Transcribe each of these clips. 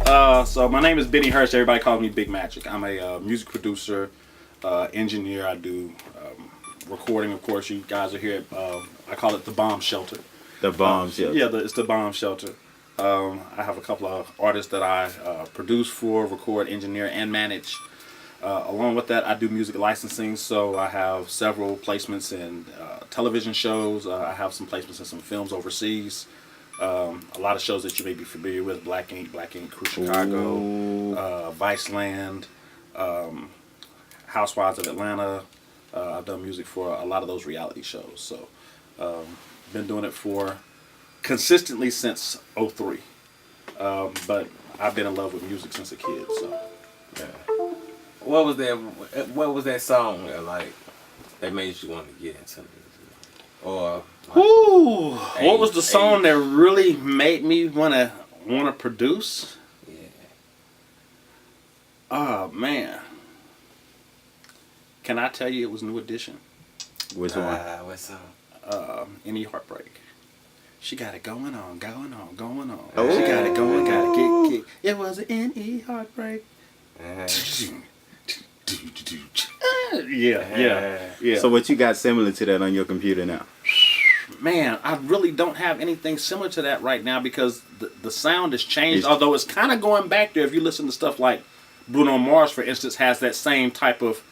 So my name is Bennie Hurst. Everybody calls me Big Magic. I'm a music producer, engineer. I do recording, of course. You guys are here. I call it the Bomb Shelter. The Bomb Shelter. Yeah, it's the Bomb Shelter. I have a couple of artists that I produce for, record, engineer, and manage. Along with that, I do music licensing, so I have several placements in television shows. I have some placements in some films overseas. A lot of shows that you may be familiar with: Black Ink, Crew Chicago, Viceland, Housewives of Atlanta. I've done music for a lot of those reality shows. So, been doing it for consistently since '03. But I've been in love with music since a kid. So, yeah. What was that song that made you want to get into music? Or what was the song that really made me wanna produce? Yeah. Oh man. Can I tell you it was New Edition? Which one? What song? Any Heartbreak. She got it going on. Oh. She got it going, got it kick. It was an Any Heartbreak. Yeah. So what you got similar to that on your computer now? Man, I really don't have anything similar to that right now because the sound has changed. Although it's kind of going back there. If you listen to stuff like Bruno Mars, for instance, has that same type of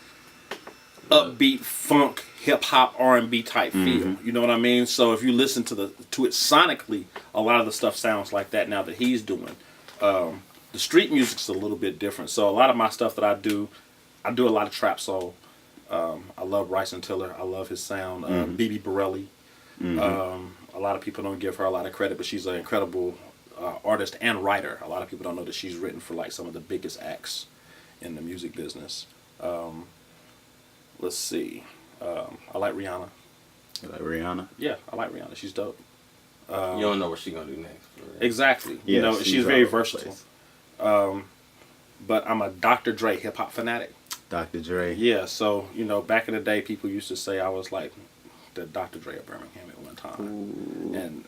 upbeat funk, hip hop, R&B type feel. You know what I mean? So if you listen to it sonically, a lot of the stuff sounds like that now that he's doing. The street music's a little bit different. So a lot of my stuff that I do a lot of trap soul. I love Bryson Tiller. I love his sound. Bibi Borelli. A lot of people don't give her a lot of credit, but she's an incredible artist and writer. A lot of people don't know that she's written for like some of the biggest acts in the music business. Let's see. I like Rihanna. You like Rihanna? Yeah, I like Rihanna. She's dope. You don't know what she's gonna do next. Exactly. Yeah, you know, she's very all over the versatile. But I'm a Dr. Dre hip hop fanatic. Dr. Dre. Yeah, so back in the day, people used to say I was like the Dr. Dre of Birmingham at one time, and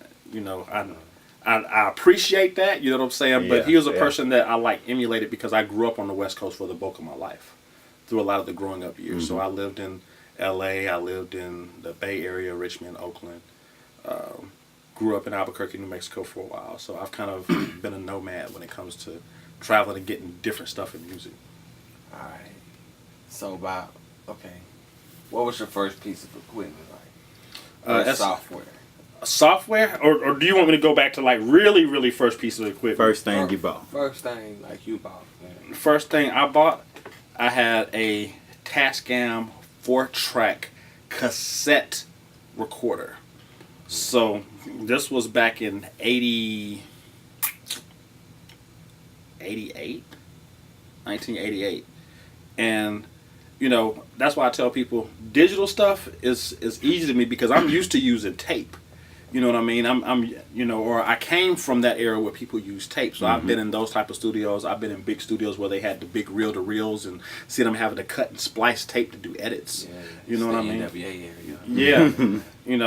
I appreciate that. You know what I'm saying? But he was a person that I emulated because I grew up on the West Coast for the bulk of my life, through a lot of the growing up years. So I lived in L.A. I lived in the Bay Area, Richmond, Oakland. Grew up in Albuquerque, New Mexico for a while. So I've kind of been a nomad when it comes to traveling and getting different stuff in music. All right. So what was your first piece of equipment like? Software. Software, or do you want me to go back to really, really first piece of equipment? First thing you bought. First thing you bought. Man. First thing I bought, I had a Tascam 4-track cassette recorder. So this was back in 1988. And that's why I tell people digital stuff is easy to me because I'm used to using tape. You know what I mean? Or I came from that era where people use tape. So I've been in those type of studios. I've been in big studios where they had the big reel-to-reels and see them having to cut and splice tape to do edits. Yeah, you know what I mean? NWA area. Yeah.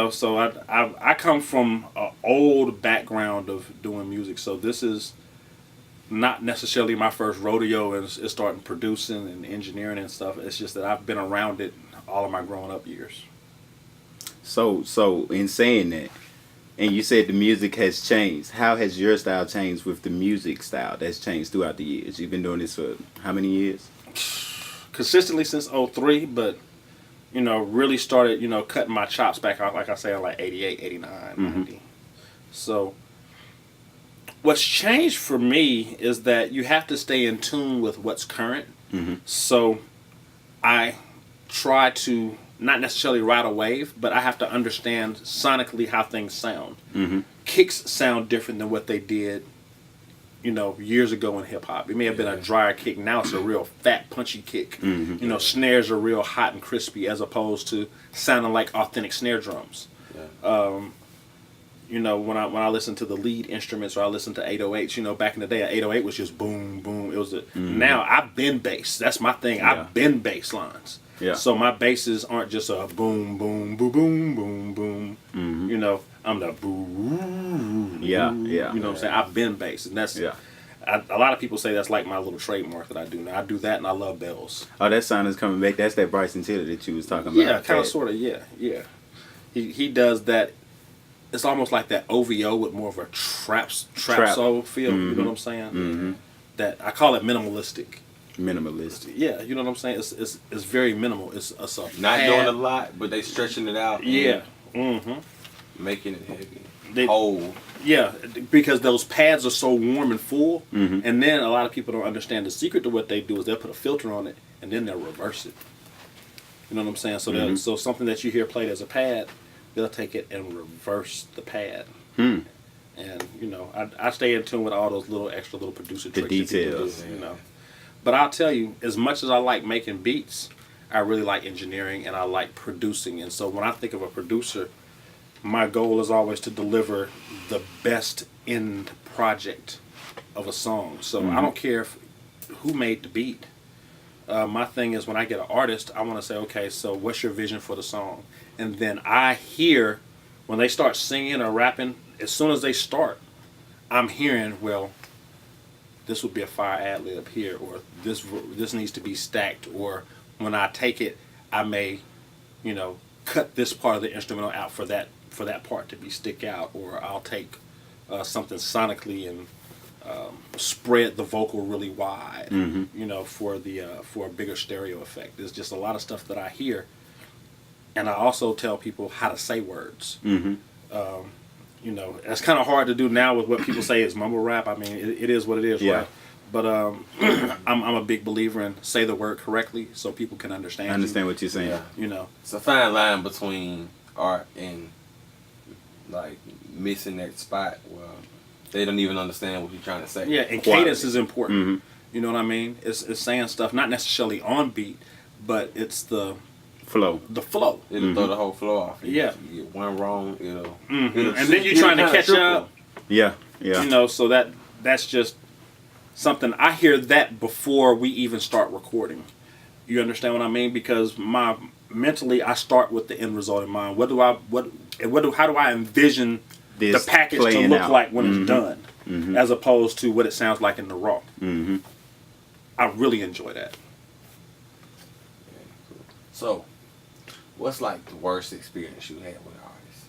So I come from an old background of doing music. So this is not necessarily my first rodeo and starting producing and engineering and stuff. It's just that I've been around it all of my growing up years. So in saying that, and you said the music has changed, how has your style changed with the music style that's changed throughout the years? You've been doing this for how many years? Consistently since '03, but really started cutting my chops back out, like I say, in 88, 89, 90. So what's changed for me is that you have to stay in tune with what's current. So I try to not necessarily ride a wave, but I have to understand sonically how things sound. Kicks sound different than what they did, years ago in hip hop. It may have been a drier kick. Now it's a real fat, punchy kick. Snares are real hot and crispy as opposed to sounding like authentic snare drums. When I listen to the lead instruments or I listen to 808s, back in the day, an 808 was just boom, boom. It was now I bend bass. That's my thing. I bend bass lines. Yeah. So my basses aren't just a boom, boom, boom, boom, boom, boom. I'm the boom. Yeah. You know what I'm saying? I've been bass, and that's A lot of people say that's like my little trademark that I do now. I do that, and I love bells. Oh, that sound is coming back. That's that Bryson Tiller that you was talking about. Yeah, kind of, sort of. Yeah. He does that. It's almost like that OVO with more of a trap soul feel. You know what I'm saying? Mm-hmm. That I call it minimalistic. Minimalistic. Yeah, you know what I'm saying. It's very minimal. It's a not doing a lot, but they stretching it out. Yeah. Making it heavy. Whole. Yeah, because those pads are so warm and full, and then a lot of people don't understand the secret to what they do is they'll put a filter on it and then they'll reverse it. You know what I'm saying? So so something that you hear played as a pad, they'll take it and reverse the pad. And you know, I stay in tune with all those extra little producer tricks. The details, you know. But I'll tell you, as much as I like making beats, I really like engineering and I like producing. And so when I think of a producer, my goal is always to deliver the best end project of a song. So I don't care who made the beat. My thing is when I get an artist, I want to say, okay, so what's your vision for the song? And then I hear when they start singing or rapping, as soon as they start, I'm hearing, well, this would be a fire ad lib here, or this needs to be stacked, or when I take it, I may, you know, cut this part of the instrumental out for that part to be stick out, or I'll take something sonically and spread the vocal really wide, you know, for a bigger stereo effect. There's just a lot of stuff that I hear, and I also tell people how to say words. You know, it's kind of hard to do now with what people say is mumble rap. I mean, it is what it is, right? But I'm a big believer in say the word correctly so people can understand. I understand what you're saying. Yeah. You know, it's a fine line between art and like missing that spot where they don't even understand what you're trying to say. Yeah, and cadence is important. You know what I mean? It's saying stuff not necessarily on beat, but it's the flow. It'll throw the whole flow off. Yeah. You get one wrong, it'll and then you're trying to catch up. Yeah. You know, so that's just something I hear that before we even start recording. You understand what I mean? Because mentally I start with the end result in mind. How do I envision the package to look like when it's done, as opposed to what it sounds like in the raw. I really enjoy that. So, what's like the worst experience you had with an artist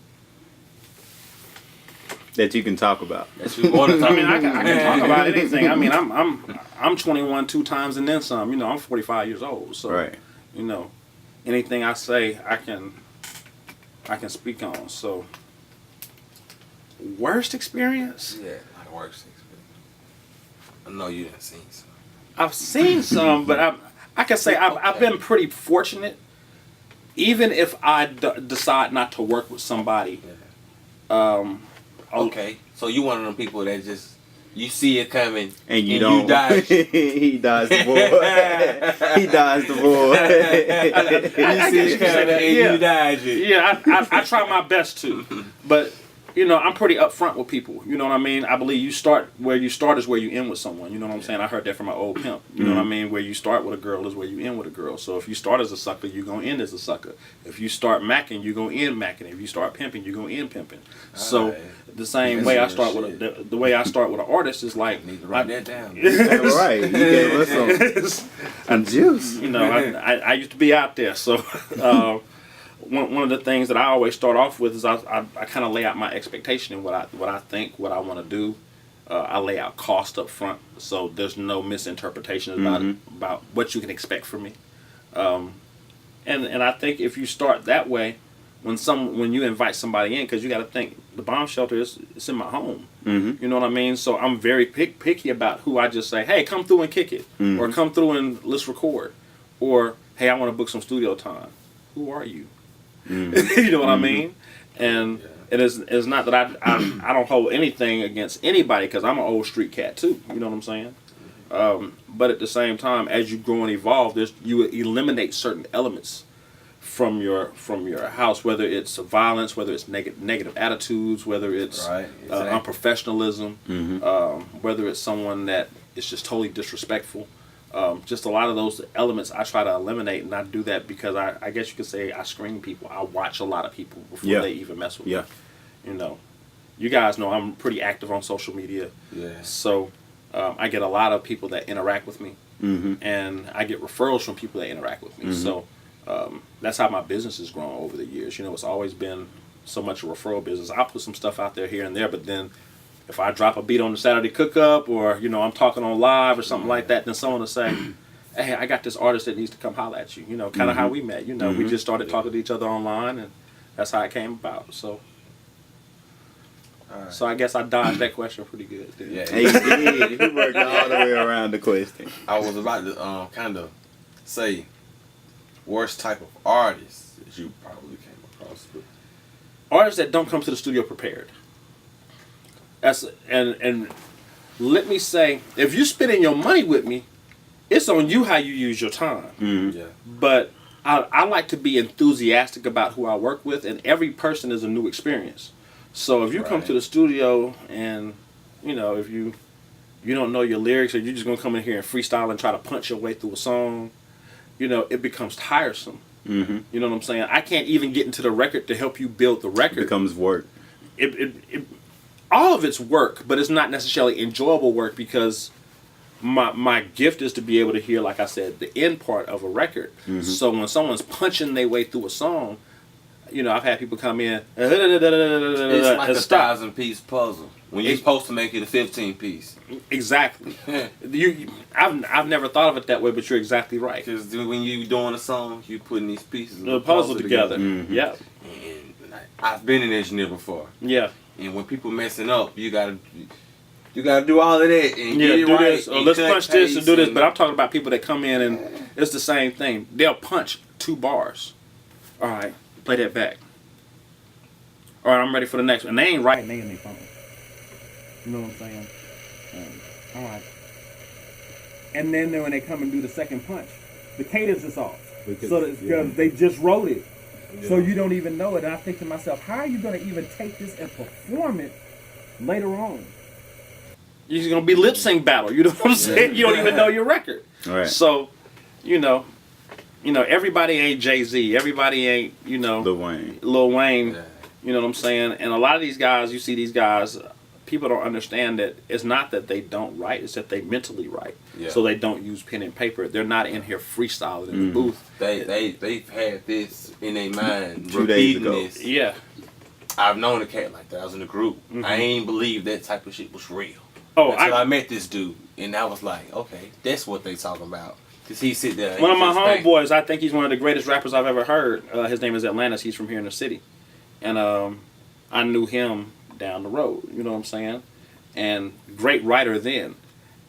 that you can talk about? That you want to talk I mean, I can talk about anything. I mean, I'm 21 2 times and then some. You know, I'm 45 years old, so you know, anything I say, I can speak on. So, worst experience? Yeah, like worst experience. I know you didn't see some. I've seen some, but I can say I've been pretty fortunate. Even if I decide not to work with somebody. Okay, so you one of them people that just you see it coming and you don't. You dodge. He dodged the boy. He dodged the boy. You see it coming and you dodge it. Yeah, I try my best to, but you know, I'm pretty upfront with people. You know what I mean? I believe you start where you start is where you end with someone. You know what I'm saying? I heard that from my old pimp. You know what I mean? Where you start with a girl is where you end with a girl. So if you start as a sucker, you're going to end as a sucker. If you start macking, you're going to end macking. If you start pimping, you're going to end pimping. So the same way I start with the way I start with an artist is like, need to write that down. Right. You gave us some juice. You know, I used to be out there. So one of the things that I always start off with is I kind of lay out my expectation and what I think, what I want to do. I lay out cost up front, so there's no misinterpretation about what you can expect from me. And I think if you start that way, when you invite somebody in, because you got to think the bomb shelter it's in my home. You know what I mean? So I'm very picky about who I just say, hey, come through and kick it, or come through and let's record, or hey, I want to book some studio time. Who are you? You know what I mean? And it's not that I don't hold anything against anybody, because I'm an old street cat too. You know what I'm saying? But at the same time, as you grow and evolve, you eliminate certain elements from your house, whether it's violence, whether it's negative attitudes, whether it's unprofessionalism, whether it's someone that is just totally disrespectful. Just a lot of those elements I try to eliminate, and I do that because I guess you could say I screen people. I watch a lot of people before they even mess with me. You know, you guys know I'm pretty active on social media. Yeah. So I get a lot of people that interact with me, and I get referrals from people that interact with me. So that's how my business has grown over the years. You know, it's always been so much a referral business. I'll put some stuff out there here and there, but then if I drop a beat on the Saturday Cook Up, or you know I'm talking on live or something like that, then someone will say, "Hey, I got this artist that needs to come holler at you." You know, kind of how we met. You know, we just started talking to each other online, and that's how it came about. So. Right. So I guess I dodged that question pretty good. Dude. Yeah, He did. He worked all the way around the question. I was about to kind of say worst type of artist that you probably came across. But Artists that don't come to the studio prepared. That's and let me say, if you spending your money with me, it's on you how you use your time. yeah, But I like to be enthusiastic about who I work with, and every person is a new experience. So if you come to the studio and, you know, if you don't know your lyrics, or you're just going to come in here and freestyle and try to punch your way through a song, you know, it becomes tiresome. You know what I'm saying? I can't even get into the record to help you build the record. It becomes work. All of it's work, but it's not necessarily enjoyable work, because my gift is to be able to hear, like I said, the end part of a record. So when someone's punching their way through a song, you know, I've had people come in. it's like and a stop. 1,000-piece puzzle when you're supposed to make it a 15-piece. Exactly. I've never thought of it that way, but you're exactly right. Because when you doing a song, you putting these pieces of The puzzle together. Yeah. And I've been an engineer before. Yeah. And when people messing up, you gotta do all of that and get it do right. this, or let's punch this and do this. But I'm talking about people that come in and it's the same thing. They'll punch 2 bars. All right, play that back. All right, I'm ready for the next one. And they ain't right. They in their phone. You know what I'm saying? All right. And then when they come and do the second punch, the cadence is off. Because they just wrote it. Yeah. So you don't even know it. And I think to myself, how are you going to even take this and perform it later on? You're going to be lip sync battle. You know what I'm saying? You don't even know your record. Right. So, you know, everybody ain't Jay-Z. Everybody ain't, you know, Lil Wayne. Yeah. You know what I'm saying? And a lot of these guys, you see these guys, people don't understand that it's not that they don't write, it's that they mentally write. Yeah. So they don't use pen and paper. They're not in here freestyling in the booth. They've had this in their mind, 2 days ago. this. Yeah. I've known a cat like that. I was in a group. I ain't believe that type of shit was real. Oh, until I met this dude, and I was like, okay, that's what they talking about. Cause he sit there. One of my homeboys, I think he's one of the greatest rappers I've ever heard. His name is Atlantis. He's from here in the city, and I knew him down the road. You know what I'm saying? And great writer then.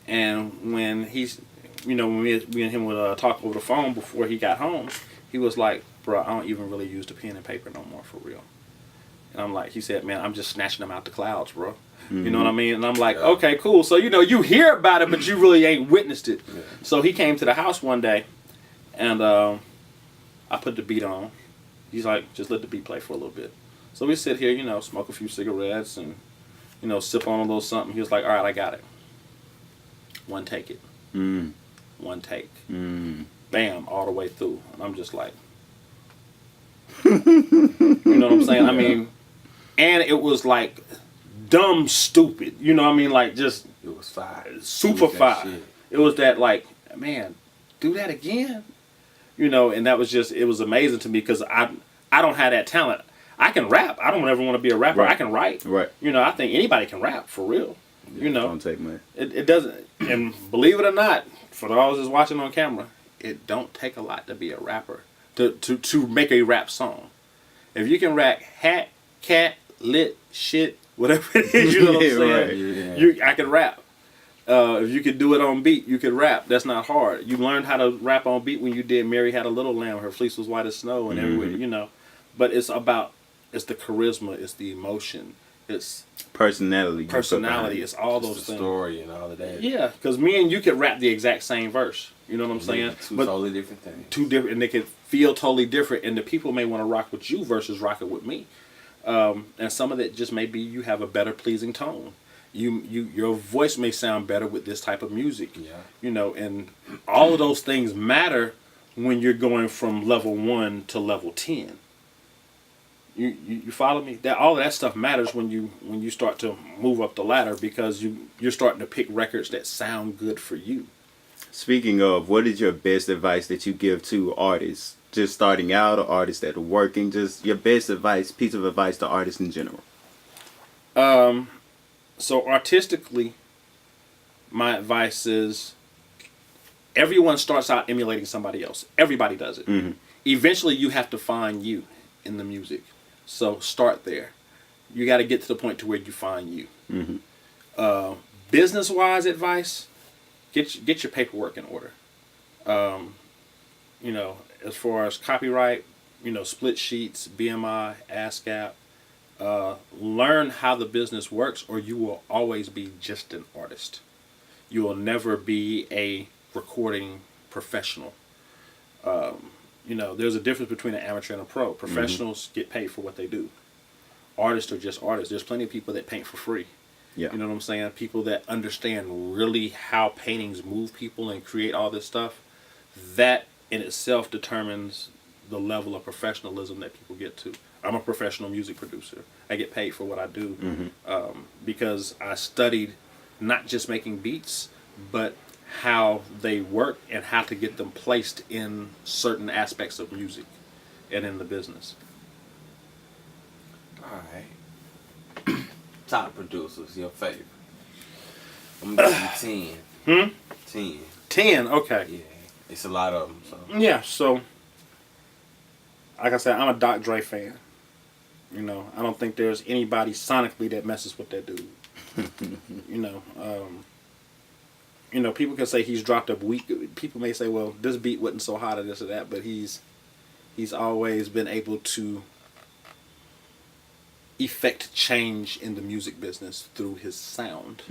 And when he's, you know, when me and him would talk over the phone before he got home, he was like, "Bro, I don't even really use the pen and paper no more for real." And I'm like, he said, "Man, I'm just snatching them out the clouds, bro." You know what I mean? And I'm like, okay, cool. So, you know, you hear about it, but you really ain't witnessed it. Yeah. So he came to the house one day, and I put the beat on. He's like, just let the beat play for a little bit. So we sit here, you know, smoke a few cigarettes and, you know, sip on a little something. He was like, all right, I got it. One take it. One take. Bam, all the way through. And I'm just like, you know what I'm saying? I mean, and it was like dumb stupid. You know what I mean? Like just it was fire. Super fire. It was that like, man, do that again. You know, and that was just, it was amazing to me because I don't have that talent. I can rap. I don't ever want to be a rapper. Right. I can write. Right. You know, I think anybody can rap for real. Yeah, you know. Don't take much. It doesn't, and believe it or not, for those that's watching on camera, it don't take a lot to be a rapper. To make a rap song. If you can rap hat, cat, lit, shit, whatever it is, you know what I'm saying? Right. I can rap. If you could do it on beat, you could rap. That's not hard. You learned how to rap on beat when you did Mary Had a Little Lamb. Her fleece was white as snow and everywhere, you know. But it's the charisma, it's the emotion, it's personality. It's all those things. Story and all of that. Yeah, because me and you could rap the exact same verse. You know what I'm saying? Two totally different things. Two different, and they could feel totally different. And the people may want to rock with you versus rocking with me. And some of it just may be you have a better pleasing tone. Your voice may sound better with this type of music. Yeah. You know, and all of those things matter when you're going from level 1 to level 10. You follow me? That all of that stuff matters when you start to move up the ladder, because you're starting to pick records that sound good for you. Speaking of, what is your best advice that you give to artists just starting out, or artists that are working? Just your best piece of advice to artists in general. So artistically, my advice is everyone starts out emulating somebody else. Everybody does it. Mm-hmm. Eventually, you have to find you in the music. So start there. You got to get to the point to where you find you. Mm-hmm. Business-wise advice, get your paperwork in order. As far as copyright, split sheets, BMI, ASCAP. Learn how the business works, or you will always be just an artist. You will never be a recording professional. There's a difference between an amateur and a pro. Professionals get paid for what they do. Artists are just artists. There's plenty of people that paint for free. Yeah. You know what I'm saying? People that understand really how paintings move people and create all this stuff. That in itself determines the level of professionalism that people get to. I'm a professional music producer. I get paid for what I do because I studied not just making beats, but how they work and how to get them placed in certain aspects of music and in the business. All right. Top producers, your favorite. I'm gonna give you 10. 10. 10, okay. Yeah, it's a lot of them. So. Yeah, so like I said, I'm a Dr. Dre fan. I don't think there's anybody sonically that messes with that dude. People can say he's dropped a weak. People may say, well, this beat wasn't so hot or this or that, but he's always been able to effect change in the music business through his sound.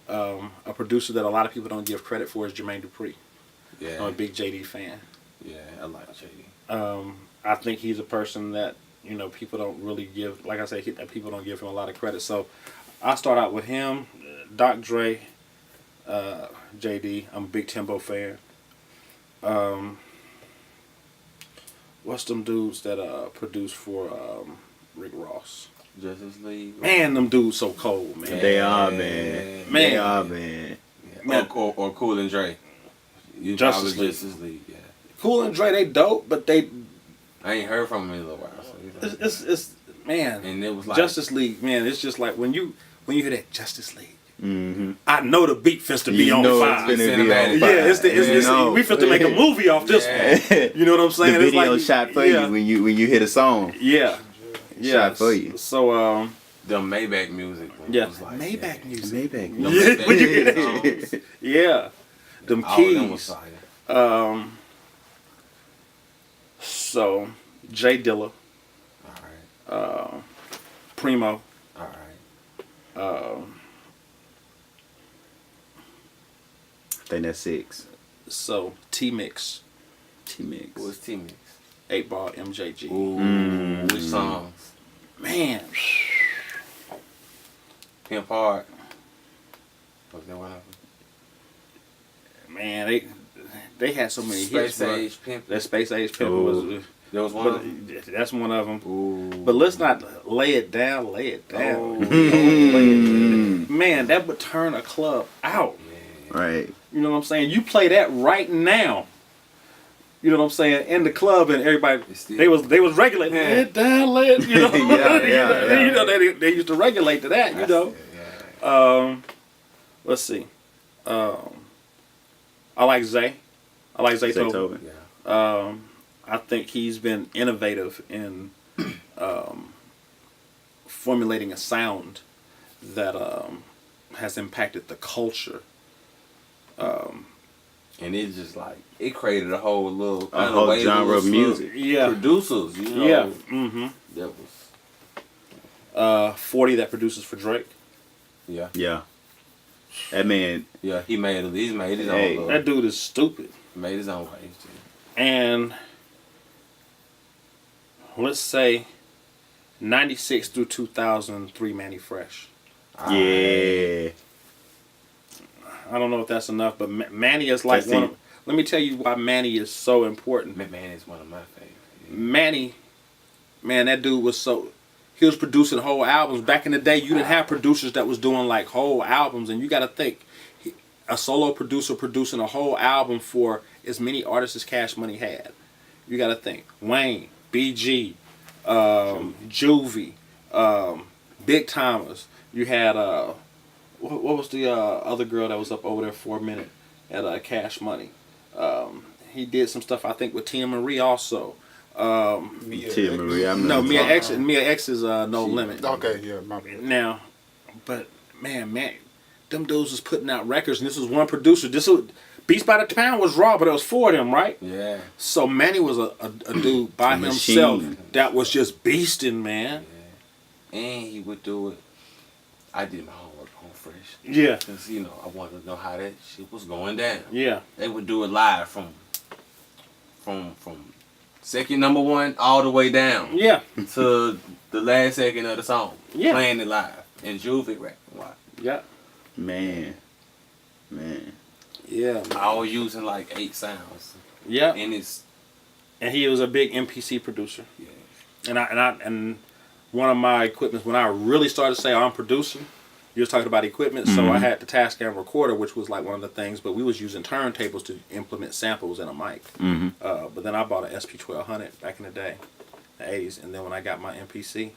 A producer that a lot of people don't give credit for is Jermaine Dupri. Yeah. I'm a big JD fan. Yeah, I like JD. I think he's a person that people don't really give, like I said, people don't give him a lot of credit. So I start out with him, Dr. Dre, JD. I'm a big Timbo fan. What's them dudes that produce for Rick Ross? Justice League. Man, them dudes so cold, man. They are, man. They are, man. Yeah. Or Cool and Dre. Justice League. Justice League, yeah. Cool and Dre, they dope, but I ain't heard from him in a little while. So it's man. And it was like Justice League, man. It's just like when you hear that Justice League. I know the beat finna to be on fire. It's we finna make a movie off this one. You know what I'm saying? The video shot for you when you hit a song. Yeah. Shot for you. So the Maybach music. Was like, Maybach music. Maybach. When you hear that, yeah. Them keys. So Jay Dilla. All right. Primo. All right. I think that's 6. So T-Mix. T-Mix. What's T-Mix? 8 Ball MJG. Ooh, which songs? Man. Pimp Hard. Was that one of them? Man, they had so many hits. Space Age Pimp. That Space Age Pimp was. There was one of them? That's one of them. Ooh. But let's not lay it down. Lay it down. Oh. Man, that would turn a club out. Yeah. Right. You know what I'm saying? You play that right now. You know what I'm saying? In the club, and everybody they was regulating it down, lay it. You know, they used to regulate to that. You know. Let's see. I like Zay. I like Zay Tobin. Yeah. I think he's been innovative in formulating a sound that has impacted the culture. And it's just like it created a whole little genre of music. Yeah, producers. You know. Yeah. Mm-hmm. That was 40 that produces for Drake. Yeah. Yeah. That man. Yeah, he's made his own. That dude is stupid. Made his own waves too. And let's say 96 through 2003 Manny Fresh. Yeah. I don't know if that's enough, but Manny is like one of... Let me tell you why Manny is so important. Manny is one of my favorites. Yeah. Manny man, that dude was so. He was producing whole albums. Back in the day, you didn't have producers that was doing like whole albums, and you got to think, a solo producer producing a whole album for as many artists as Cash Money had. You got to think Wayne, BG, Juvie, Big Timers. You had what was the other girl that was up over there for a minute at Cash Money? He did some stuff I think with Tia Marie also. Tia Marie, I No, remember. Mia X is No Limit. Okay, yeah, my bad. Now, but man, them dudes was putting out records, and this was one producer. Beats by the Pound was Raw, but it was 4 of them, right? Yeah. So Manny was a dude by himself that was just beasting, man. Yeah. And he would do it. I did my homework on Fresh. Yeah. Because, you know, I wanted to know how that shit was going down. Yeah. They would do it live from second number 1 all the way down. Yeah. To the last second of the song. Yeah. Playing it live. And Juvie rapping. Wow. Yeah. Man. Yeah. All using like 8 sounds. Yeah. And he was a big MPC producer. Yeah. And one of my equipments, when I really started to say I'm producing, you was talking about equipment, so I had the Tascam recorder, which was like one of the things, but we was using turntables to implement samples in a mic. But then I bought an SP1200 back in the day, the 80s, and then when I got my MPC,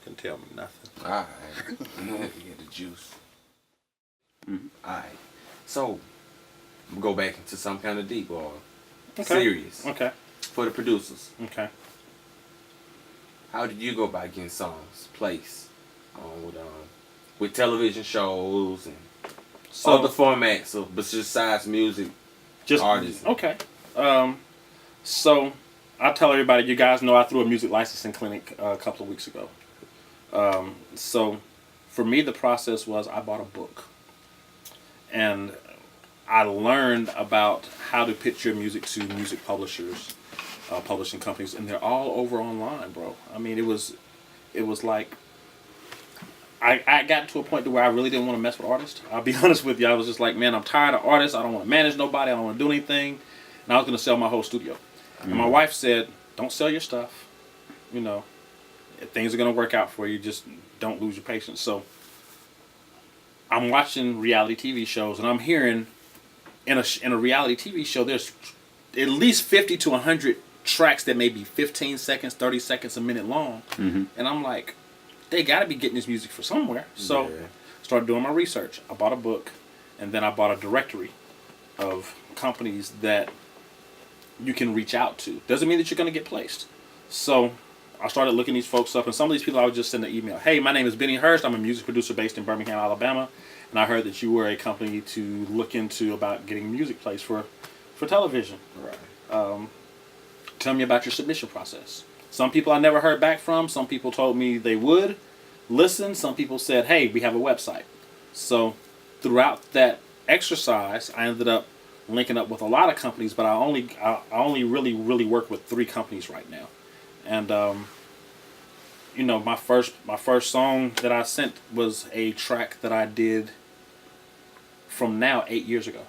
couldn't tell me nothing. Alright. You get the juice. Alright. So, we'll go back into some kind of deep or serious Okay. for the producers. Okay. How did you go about getting songs placed with television shows and other formats of besides music, just artists? Okay. So I tell everybody, you guys know I threw a music licensing clinic a couple of weeks ago. So for me, the process was I bought a book, and I learned about how to pitch your music to music publishers, publishing companies, and they're all over online, bro. I mean, it was like I got to a point to where I really didn't want to mess with artists. I'll be honest with you. I was just like, man, I'm tired of artists. I don't want to manage nobody. I don't want to do anything. And I was going to sell my whole studio. And my wife said, don't sell your stuff. You know, if things are going to work out for you. Just don't lose your patience. So I'm watching reality TV shows, and I'm hearing in a reality TV show, there's at least 50 to 100 tracks that may be 15 seconds, 30 seconds, a minute long. And I'm like, they got to be getting this music from somewhere. So started doing my research. I bought a book, and then I bought a directory of companies that you can reach out to. Doesn't mean that you're going to get placed. So I started looking these folks up, and some of these people I would just send an email. Hey, my name is Bennie Hurst. I'm a music producer based in Birmingham, Alabama, and I heard that you were a company to look into about getting music placed for television. Right. Tell me about your submission process. Some people I never heard back from. Some people told me they would listen. Some people said, hey, we have a website. So throughout that exercise, I ended up linking up with a lot of companies, but I only really work with 3 companies right now. And you know, my first song that I sent was a track that I did from now 8 years ago.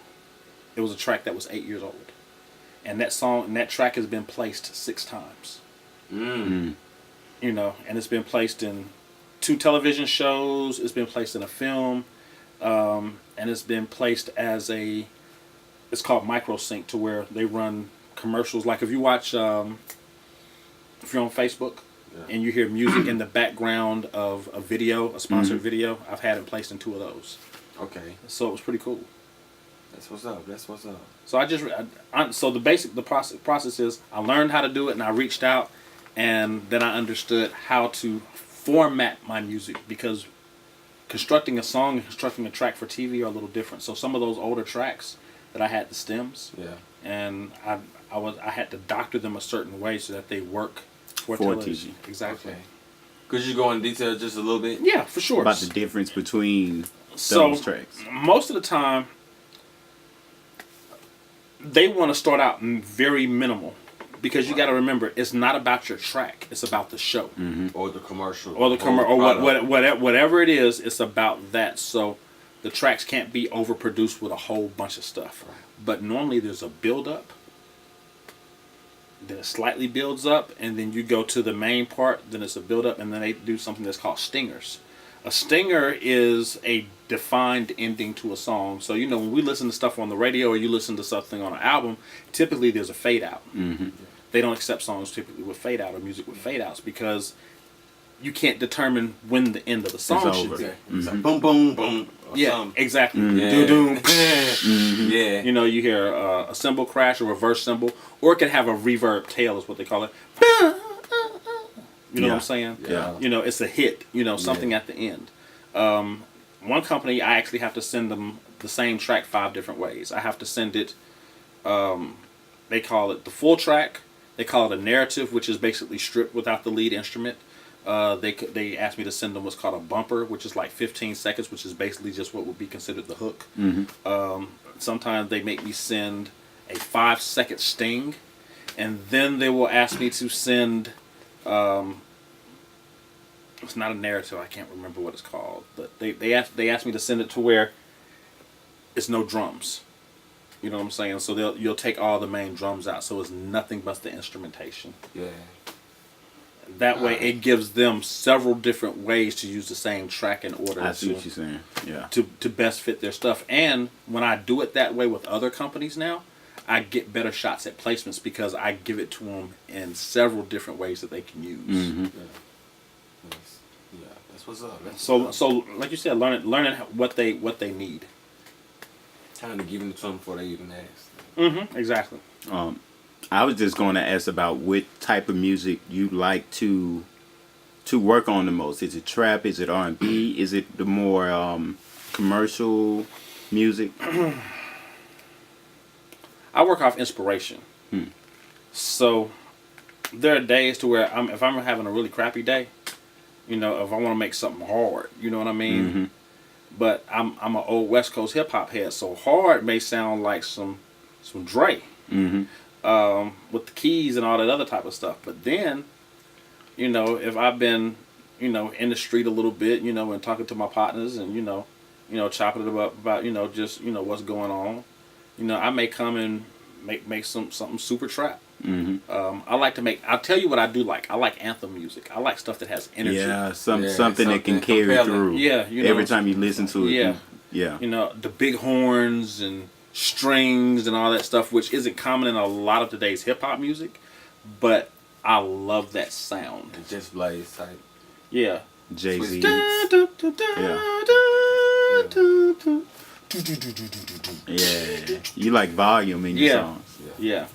It was a track that was 8 years old, and that track has been placed 6 times. You know, and it's been placed in 2 television shows. It's been placed in a film, and it's been placed as it's called microsync, to where they run commercials. Like if you watch, if you're on Facebook and you hear music in the background of a video, a sponsored video, I've had it placed in 2 of those. Okay. So it was pretty cool. That's what's up. So so the process is I learned how to do it, and I reached out, and then I understood how to format my music, because constructing a song and constructing a track for TV are a little different. So some of those older tracks that I had the stems, and I had to doctor them a certain way so that they work for television. TV. Exactly. Okay. Could you go into detail just a little bit? Yeah, for sure. About the difference between those tracks. Most of the time, they want to start out very minimal, because you got to remember, it's not about your track; it's about the show, or the commercial, or whatever it is. It's about that. So the tracks can't be overproduced with a whole bunch of stuff. Right. But normally there's a build up. then it slightly builds up, and then you go to the main part, then it's a build up, and then they do something that's called stingers. A stinger is a defined ending to a song. So, you know, when we listen to stuff on the radio or you listen to something on an album, typically there's a fade out. Mm-hmm. They don't accept songs typically with fade out or music with fade outs because you can't determine when the end of the song should be. It's like boom, boom, boom. Yeah, Something. exactly. Yeah. Doom, Yeah. You know, you hear a cymbal crash, a reverse cymbal, or it can have a reverb tail, is what they call it. You know what I'm saying? Yeah. You know, it's a hit. You know, something at the end. One company, I actually have to send them the same track 5 different ways. I have to send it. They call it the full track. They call it a narrative, which is basically stripped without the lead instrument. They asked me to send them what's called a bumper, which is like 15 seconds, which is basically just what would be considered the hook. Mm-hmm. Sometimes they make me send a 5-second sting, and then they will ask me to send. It's not a narrative. I can't remember what it's called, but they asked me to send it to where it's no drums. You know what I'm saying? So you'll take all the main drums out, so it's nothing but the instrumentation. Yeah. That way, it gives them several different ways to use the same track in order. I see what you're saying. Yeah. To best fit their stuff. And when I do it that way with other companies now, I get better shots at placements because I give it to them in several different ways that they can use. Mm-hmm. Yeah, that's what's up. So like you said, learning what they need. Time to give them something before they even ask. Mm-hmm. Exactly. I was just going to ask about what type of music you like to work on the most. Is it trap? Is it R&B? Is it the more commercial music? I work off inspiration. So there are days to where if I'm having a really crappy day, you know, if I want to make something hard, you know what I mean? Mm-hmm. But I'm an old West Coast hip hop head, so hard may sound like some Dre. Mm-hmm. With the keys and all that other type of stuff. But then, you know, if I've been, you know, in the street a little bit, you know, and talking to my partners and, you know, chopping it about, you know, just, you know, what's going on, you know, I may come and make something super trap. Mm-hmm. I like to I'll tell you what I do like. I like anthem music. I like stuff that has energy. Yeah, something that can carry compelling. through. Yeah, you know, every time you listen to it. Yeah. Yeah. You know, the big horns and strings and all that stuff, which isn't common in a lot of today's hip hop music, but I love that sound. And just blaze type. Yeah. Jay-Z. Yeah. You like volume in your songs. Yeah.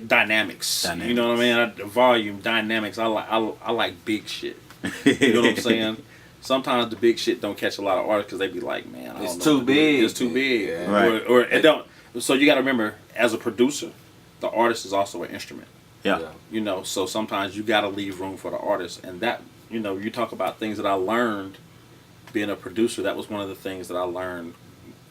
Dynamics. You know what I mean? Volume, dynamics. I like big shit. You know what I'm saying? Sometimes the big shit don't catch a lot of artists because they be like, man, I don't know. It's too big. It's too big. Yeah. Right. Or it don't. So you got to remember, as a producer, the artist is also an instrument. Yeah. You know, so sometimes you got to leave room for the artist. And that, you know, you talk about things that I learned being a producer. That was one of the things that I learned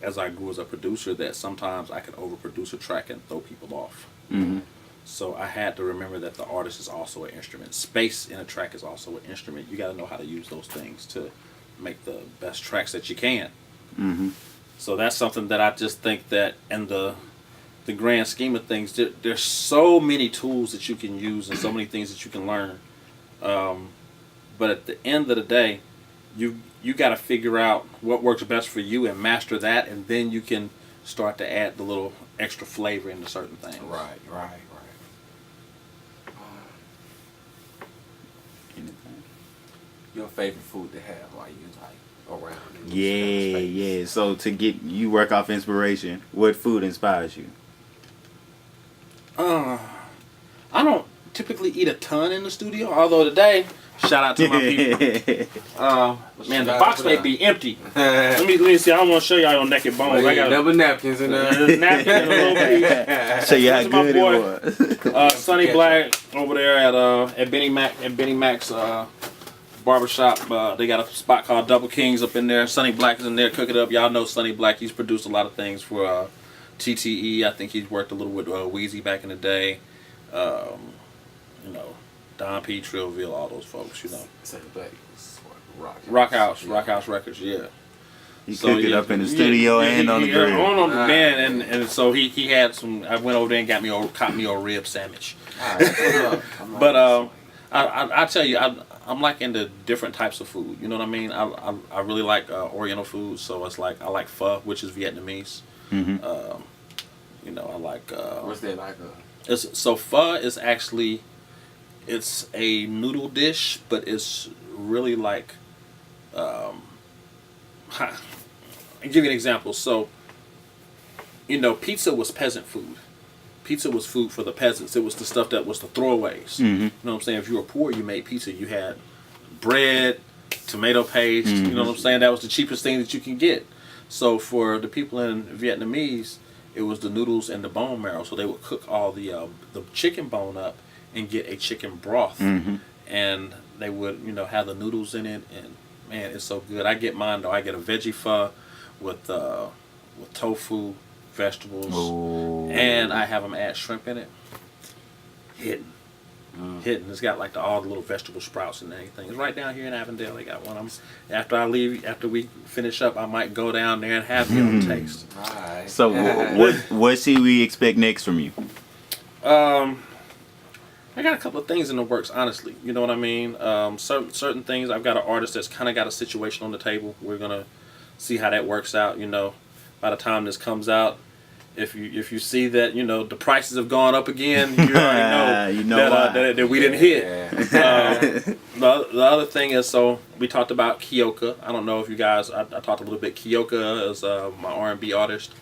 as I grew as a producer, that sometimes I could overproduce a track and throw people off. Mm-hmm. So I had to remember that the artist is also an instrument. Space in a track is also an instrument. You got to know how to use those things to make the best tracks that you can. Mm-hmm. So that's something that I just think that in the grand scheme of things, there's so many tools that you can use and so many things that you can learn. But at the end of the day, you got to figure out what works best for you and master that, and then you can start to add the little extra flavor into certain things. Right. Your favorite food to have while you like around? Yeah. So you work off inspiration. What food inspires you? I don't typically eat a ton in the studio, although today, shout out to my people. Man, the box may be empty. Let me see. I don't want to show y'all your naked bones. I got double napkins in there. a napkin and a little piece. Show you how This is my good boy. it was. Sonny Black over there at Benny Mac's barbershop. They got a spot called Double Kings up in there. Sonny Black is in there cooking up. Y'all know Sonny Black. He's produced a lot of things for TTE. I think he's worked a little with Wheezy back in the day. You know, Don P, Trillville, all those folks. You know, Sonny Black. Rock House Records. Yeah. He cooked it up in the studio and on the grill. Man, and so he had some. I went over there and caught me a rib sandwich. But I tell you, I'm like into different types of food. You know what I mean? I really like Oriental food. So it's like I like pho, which is Vietnamese. You know, I like. What's that like? So pho is actually, it's a noodle dish, but it's really like. I'll give you an example. So, you know, pizza was peasant food. Pizza was food for the peasants. It was the stuff that was the throwaways. You know what I'm saying? If you were poor, you made pizza. You had bread, tomato paste. You know what I'm saying? That was the cheapest thing that you can get. So for the people in Vietnamese, it was the noodles and the bone marrow. So they would cook all the chicken bone up and get a chicken broth. And they would, you know, have the noodles in it. And, man, it's so good. I get mine, though. I get a veggie pho with tofu, vegetables, and I have them add shrimp in it. Hidden. It's got like all the little vegetable sprouts and everything. It's right down here in Avondale. They got one. After we finish up, I might go down there and have the other taste. Right. So what should we expect next from you? I got a couple of things in the works, honestly. You know what I mean? Certain things. I've got an artist that's kind of got a situation on the table. We're gonna see how that works out. You know, by the time this comes out, if you see that, you know, the prices have gone up again, you already know, that we didn't hit. The other thing is, so we talked about Kioka. I don't know if you guys. I talked a little bit. Kioka is my R&B artist.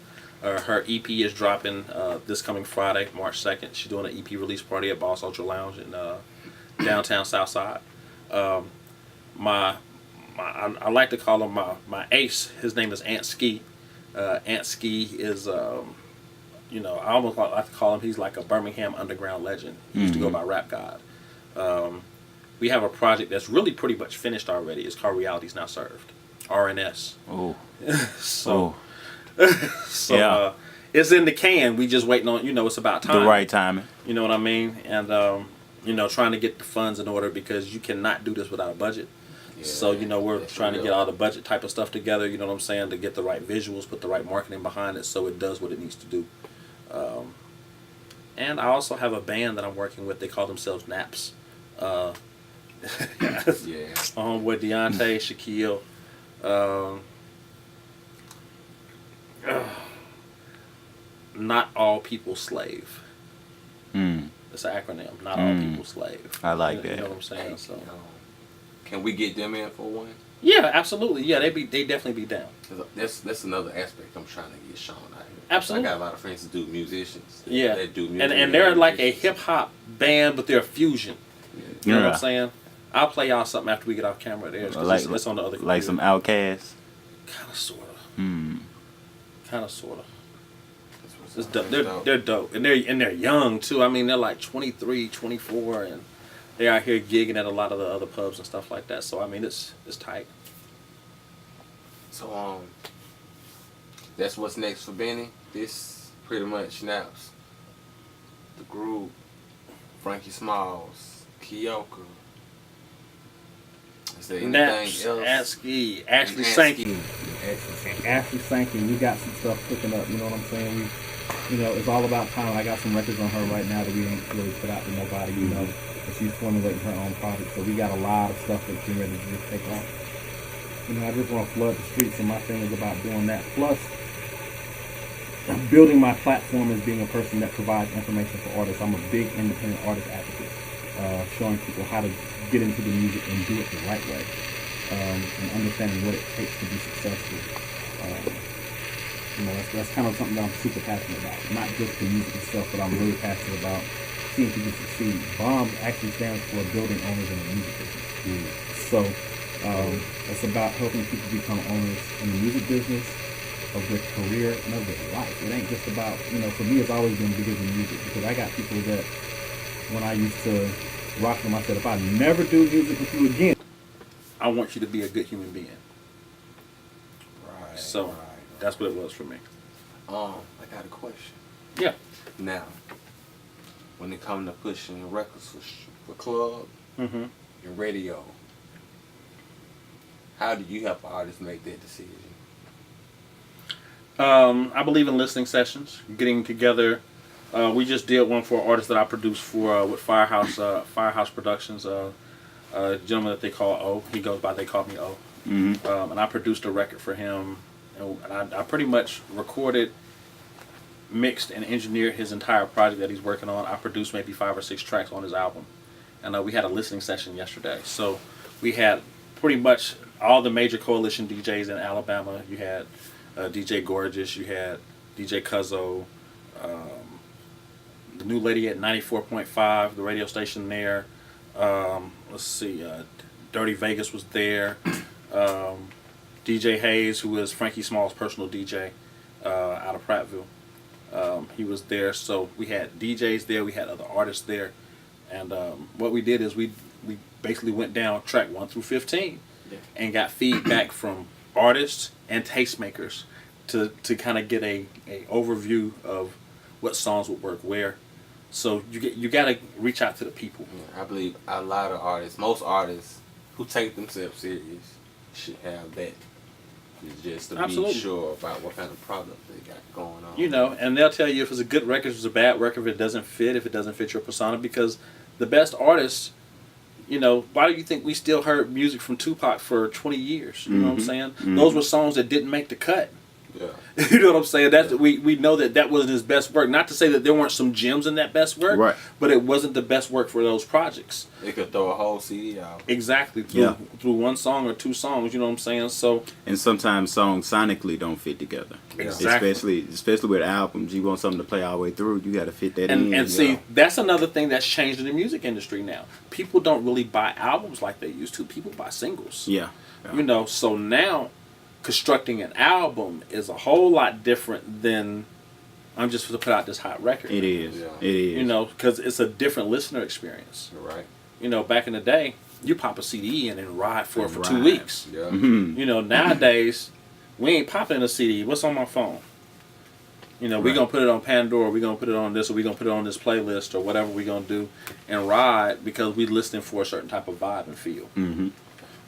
Her EP is dropping this coming Friday, March 2nd. She's doing an EP release party at Boss Ultra Lounge in downtown Southside. I like to call him my ace. His name is Ant Ski. Ant Ski is, you know, I almost like to call him, he's like a Birmingham underground legend. He used to go by Rap God. We have a project that's really pretty much finished already. It's called Reality's Not Served. RNS. So it's in the can. We just waiting on, you know, it's about time. The right timing. You know what I mean? And, you know, trying to get the funds in order because you cannot do this without a budget. So, you know, we're trying to get all the budget type of stuff together, you know what I'm saying, to get the right visuals, put the right marketing behind it so it does what it needs to do. And I also have a band that I'm working with. They call themselves Naps. My homeboy Deontay, Shaquille. Not All People Slave. It's an acronym. Not All People Slave. I like that. You know what I'm saying? So. Can we get them in for one? Yeah, absolutely. Yeah, they definitely be down. That's another aspect I'm trying to get Sean out here. Absolutely. I got a lot of friends that do musicians. That do music. And they're like a hip hop band, but they're a fusion. You know what I'm saying? I'll play y'all something after we get off camera there. It's on the other computer. Like some Outkast? Kind of, sort of. They're dope. And they're young, too. I mean, they're like 23, 24, and they're out here gigging at a lot of the other pubs and stuff like that. So, I mean, it's tight. So, that's what's next for Benny. This pretty much snaps the group, Frankie Smalls, Kioka. Is there anything else? Ashley Sankey. Ashley Sankey, we got some stuff cooking up, you know what I'm saying? You know, it's all about time. I got some records on her right now that we ain't really put out to nobody, you know. But she's formulating her own project, so we got a lot of stuff that's getting ready to just take off. You know, I just want to flood the streets, and my thing is about doing that. Plus, building my platform as being a person that provides information for artists. I'm a big independent artist advocate, showing people how to get into the music and do it the right way, and understanding what it takes to be successful. You know, that's kind of something that I'm super passionate about. Not just the music itself, but I'm really passionate about seeing people succeed. BOMB actually stands for Building Owners in the Music Business. So it's about helping people become owners in the music business, of their career, and of their life. It ain't just about, you know, for me it's always been bigger than music, because I got people that when I used to rock them, I said, if I never do music with you again, I want you to be a good human being. Right. So that's what it was for me. I got a question. Yeah. Now, when it comes to pushing records for club and radio, how do you help artists make that decision? I believe in listening sessions, getting together. We just did one for an artist that I produced for with Firehouse Productions. A gentleman that they call O. He goes by, they call me O. And I produced a record for him, and I pretty much recorded, mixed, and engineered his entire project that he's working on. I produced maybe 5 or 6 tracks on his album, and we had a listening session yesterday. So we had pretty much all the major coalition DJs in Alabama. You had DJ Gorgeous, you had DJ Cuzzo, the new lady at 94.5, the radio station there. Let's see, Dirty Vegas was there. DJ Hayes, who is Frankie Small's personal DJ out of Prattville, he was there. So we had DJs there, we had other artists there, and what we did is we basically went down track 1 through 15 and got feedback from artists and tastemakers to kind of get a overview of what songs would work where. So you got to reach out to the people. Yeah, I believe a lot of artists, most artists who take themselves serious, should have that. It's just to Absolutely. be sure about what kind of product they got going on. You know, and they'll tell you if it's a good record, if it's a bad record, if it doesn't fit your persona. Because the best artists, you know, why do you think we still heard music from Tupac for 20 years? You know what I'm saying? Those were songs that didn't make the cut. Yeah. You know what I'm saying? That we know that wasn't his best work. Not to say that there weren't some gems in that best work, Right. but it wasn't the best work for those projects. They could throw a whole CD out. Exactly. Through one song or 2 songs, you know what I'm saying? So And sometimes songs sonically don't fit together. Exactly. Especially with albums, you want something to play all the way through. You got to fit that in. And see, that's another thing that's changed in the music industry now. People don't really buy albums like they used to. People buy singles. Yeah. You know, so now constructing an album is a whole lot different than I'm just going to put out this hot record. It is. Yeah. It is. You know, because it's a different listener experience. You're right. You know, back in the day, you pop a CD in and ride for it for 2 Ride. weeks. Yeah. You know, nowadays, we ain't popping a CD. What's on my phone? You know, we're going to put it on Pandora, we're going to put it on this, or we're going to put it on this playlist, or whatever we're going to do, and ride because we're listening for a certain type of vibe and feel.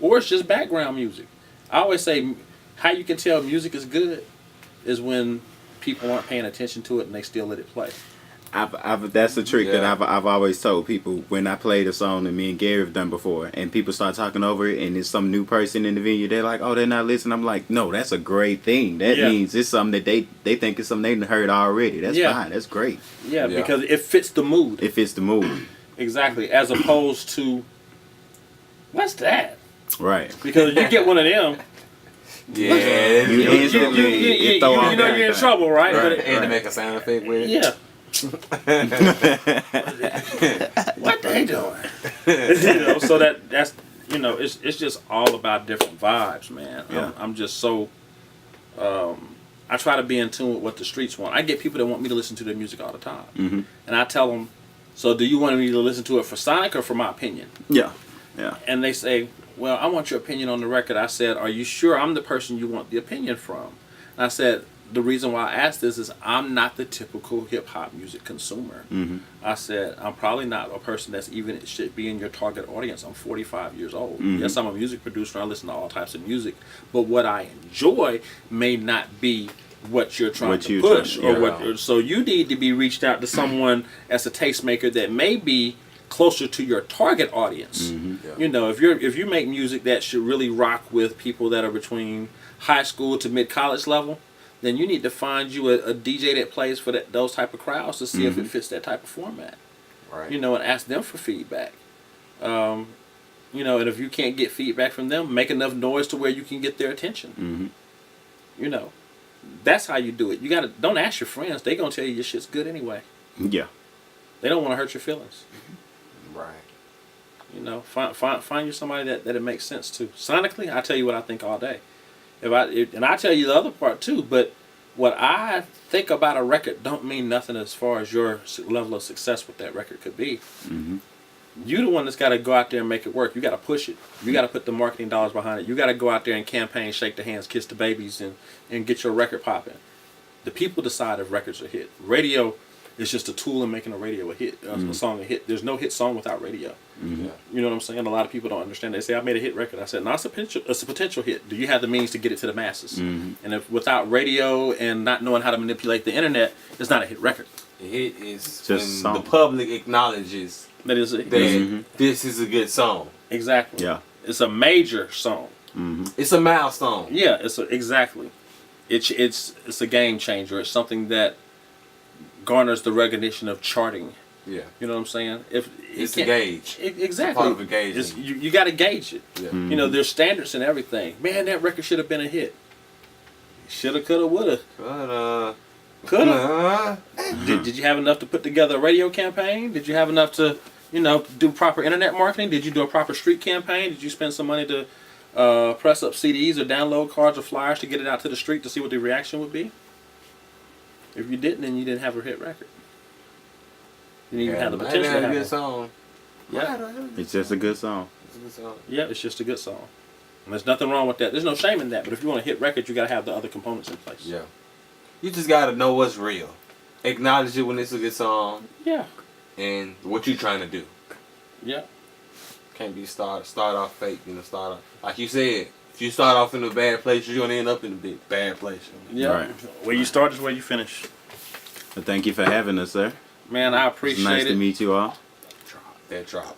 Or it's just background music. I always say, how you can tell music is good is when people aren't paying attention to it and they still let it play. That's the trick that Yeah. I've always told people when I played a song that me and Gary have done before, and people start talking over it, and there's some new person in the venue. They're like, "Oh, they're not listening." I'm like, "No, that's a great thing. That means it's something that they think it's something they heard already. That's fine. That's great. Yeah, Yeah. because it fits the mood. It fits the mood, Exactly. As opposed to, what's that? right? Because you get one of them, Yeah. You instantly throw off you know you're in everything. trouble, right? Right. But it- And to make a sound effect with it. yeah. What they doing? You know, so that's you know, it's just all about different vibes, man. Yeah. I'm just so I try to be in tune with what the streets want. I get people that want me to listen to their music all the time, and I tell them, so do you want me to listen to it for Sonic or for my opinion? Yeah. And they say, well, I want your opinion on the record. I said, are you sure I'm the person you want the opinion from? And I said, the reason why I asked this is I'm not the typical hip-hop music consumer. I said, I'm probably not a person that's even should be in your target audience. I'm 45 years old. Yes, I'm a music producer. I listen to all types of music. But what I enjoy may not be what you're trying to push. So you need to be reached out to someone as a tastemaker that may be closer to your target audience. You know, if you make music that should really rock with people that are between high school to mid-college level, then you need to find you a DJ that plays for those type of crowds to see if it fits that type of format. Right. You know, and ask them for feedback. You know, and if you can't get feedback from them, make enough noise to where you can get their attention. You know, that's how you do it. You don't ask your friends; they gonna tell you your shit's good anyway. Yeah. They don't want to hurt your feelings. Right. You know, find you somebody that it makes sense to. Sonically, I tell you what I think all day. And I tell you the other part too. But what I think about a record don't mean nothing as far as your level of success with that record could be. You're the one that's got to go out there and make it work. You got to push it. You got to put the marketing dollars behind it. You got to go out there and campaign, shake the hands, kiss the babies, and get your record popping. The people decide if records are hit. Radio It's just a tool in making a radio a hit, a song a hit. There's no hit song without radio. Mm-hmm. Yeah. You know what I'm saying? A lot of people don't understand. They say, I made a hit record. I said, no, it's a potential hit. Do you have the means to get it to the masses? Mm-hmm. And if without radio and not knowing how to manipulate the internet, it's not a hit record. A hit is Just when the public acknowledges That is it. that this is a good song. Exactly. Yeah. It's a major song. Mm-hmm. It's a milestone. Yeah, exactly. It's a game changer. It's something that garners the recognition of charting. Yeah. You know what I'm saying? It's a gauge. Exactly. Part of a gauge. You got to gauge it. Yeah. You know, there's standards and everything. Man, that record should have been a hit. Shoulda, coulda, woulda. Coulda. Did you have enough to put together a radio campaign? Did you have enough to, do proper internet marketing? Did you do a proper street campaign? Did you spend some money to press up CDs or download cards or flyers to get it out to the street to see what the reaction would be? If you didn't, then you didn't have a hit record. You didn't even have the potential to have have a good one. song. Yeah. It's just a good song. It's a good song. Yeah, it's just a good song. And there's nothing wrong with that. There's no shame in that. But if you want a hit record, you got to have the other components in place. Yeah. You just gotta know what's real. Acknowledge it when it's a good song Yeah. and what you trying to do. Yeah. Can't be start off fake, start off like you said. If you start off in a bad place, you're gonna end up in a bad place. Yeah. Right. Where you start is where you finish. Well, thank you for having us, sir. Man, I It's appreciate nice it. to meet you all. That drop.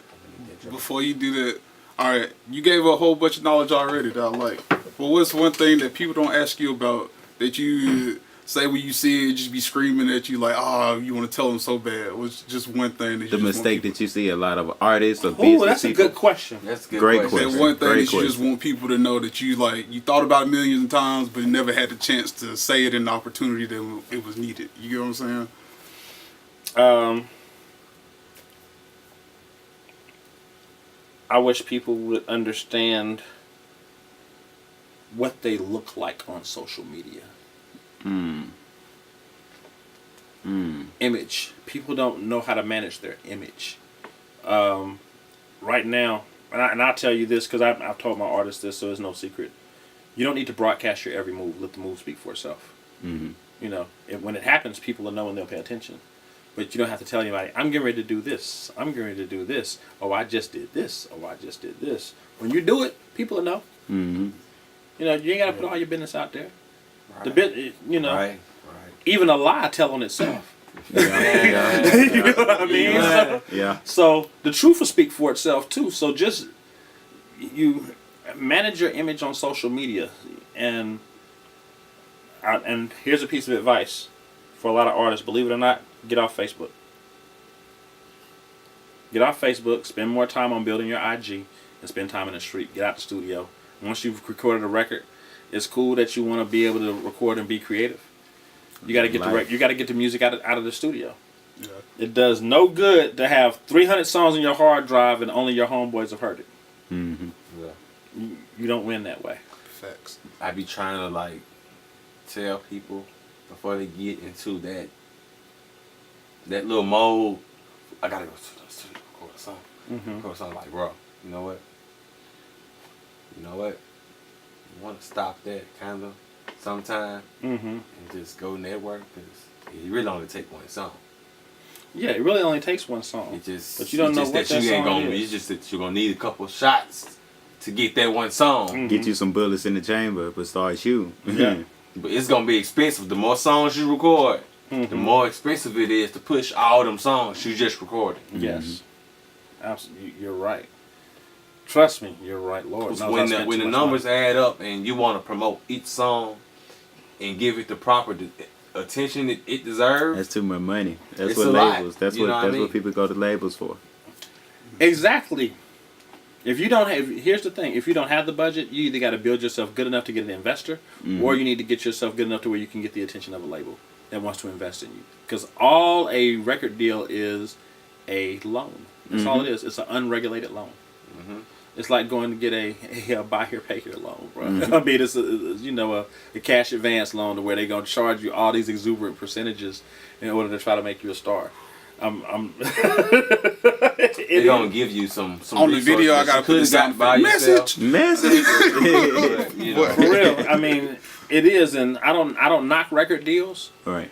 Before you do that, all right, you gave a whole bunch of knowledge already that I like. But what's one thing that people don't ask you about that you say when you see it, just be screaming at you like, oh, you want to tell them so bad? What's just one thing that you The just mistake want that you see a lot of artists or Ooh, business that's a people. good question. That's a good Great people, question. that one thing Great that you just question. want people to know that you thought about millions of times, but never had the chance to say it in the opportunity that it was needed. You get what I'm saying? I wish people would understand what they look like on social media. Image. People don't know how to manage their image. Right now, and I'll tell you this because I've told my artists this, so it's no secret. You don't need to broadcast your every move. Let the move speak for itself. When it happens, people will know and they'll pay attention. But you don't have to tell anybody, I'm getting ready to do this. I'm getting ready to do this. Oh, I just did this. Oh, I just did this. When you do it, people will know. Mm-hmm. You ain't got to put all your business out there. Right. The bit, Right. even a lie tell on itself. Yeah. You know what I mean? Yeah. Yeah. So the truth will speak for itself too. So just you manage your image on social media, and here's a piece of advice for a lot of artists. Believe it or not, get off Facebook. Get off Facebook. Spend more time on building your IG and spend time in the street. Get out the studio. Once you've recorded a record, it's cool that you want to be able to record and be creative. You got to get you got to get the music out of the studio. Yeah. It does no good to have 300 songs on your hard drive and only your homeboys have heard it. Mm-hmm. Yeah. You don't win that way. Facts. I be trying to tell people before they get into that little mode. I gotta go to the studio, record a song. Record a song like, bro, you know what? You want to stop that kind of sometime and just go network because it really only take one song. Yeah, it really only takes one song. It just, but you don't know what that you ain't song gonna, is. It's just that you're gonna need a couple shots to get that one song. Get you some bullets in the chamber, but start shooting. Yeah. But it's gonna be expensive. The more songs you record, the more expensive it is to push all them songs you just recorded. Yes. Absolutely. You're right. Trust me, you're right, Lord. knows I When spent the too much numbers money. add up and you want to promote each song and give it the proper attention it deserves, That's too much money. That's It's what a lot. labels. That's You what know what I that's mean? what people go to labels for. Exactly. If you don't have, here's the thing: if you don't have the budget, you either got to build yourself good enough to get an investor, or you need to get yourself good enough to where you can get the attention of a label that wants to invest in you. Because all a record deal is a loan. That's all it is. It's an unregulated loan. It's like going to get a buy here, pay here loan, bro. I mean, it's a cash advance loan to where they're gonna charge you all these exuberant percentages in order to try to make you a star. they're gonna give you some On the video, I resources gotta you put could've this gotten out. by yourself. Message. But, you know, For real. I mean, it is, and I don't knock record deals. Right.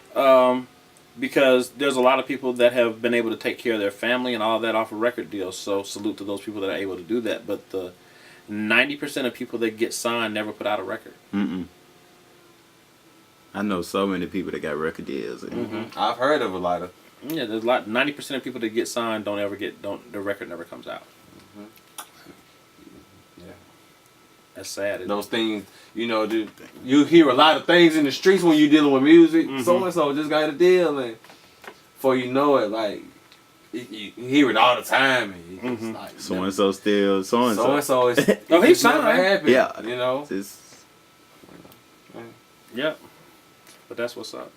because there's a lot of people that have been able to take care of their family and all that off of record deals. So salute to those people that are able to do that. But the 90% of people that get signed never put out a record. I know so many people that got record deals. And I've heard of a lot of. Yeah, there's a lot. 90% of people that get signed the record never comes out. Yeah. That's sad. Those things, you know, you hear a lot of things in the streets when you're dealing with music. So and so just got a deal, and before you know it, like you hear it all the time, and it's like so and so still so and so. So and so. Oh, he's it's never signed. happened. Yeah, you know. It's, Yep. But that's what's up.